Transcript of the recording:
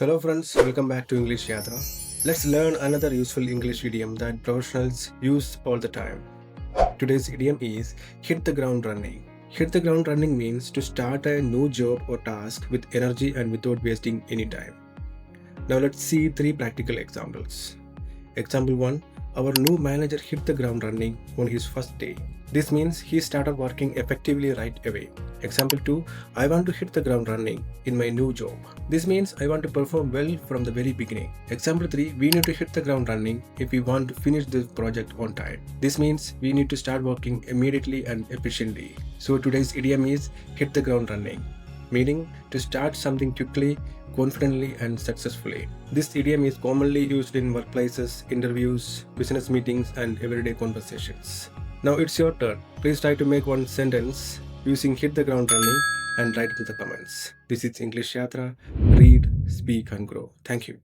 Hello friends, welcome back to English Yatra. Let's learn another useful English idiom that professionals use all the time. Today's idiom is hit the ground running. Hit the ground running means to start a new job or task with energy and without wasting any time. Now let's see three practical examples. Example 1. Our new manager hit the ground running on his first day. This means he started working effectively right away. Example 2. I want to hit the ground running in my new job. This means I want to perform well from the very beginning. Example 3. We need to hit the ground running if we want to finish the project on time. This means we need to start working immediately and efficiently. So today's idiom is hit the ground running, meaning to start something quickly, confidently, and successfully. This idiom is commonly used in workplaces, interviews, business meetings, and everyday conversations. Now it's your turn. Please try to make one sentence using hit the ground running and write in the comments. This is English Yatra. Read, speak, and grow. Thank you.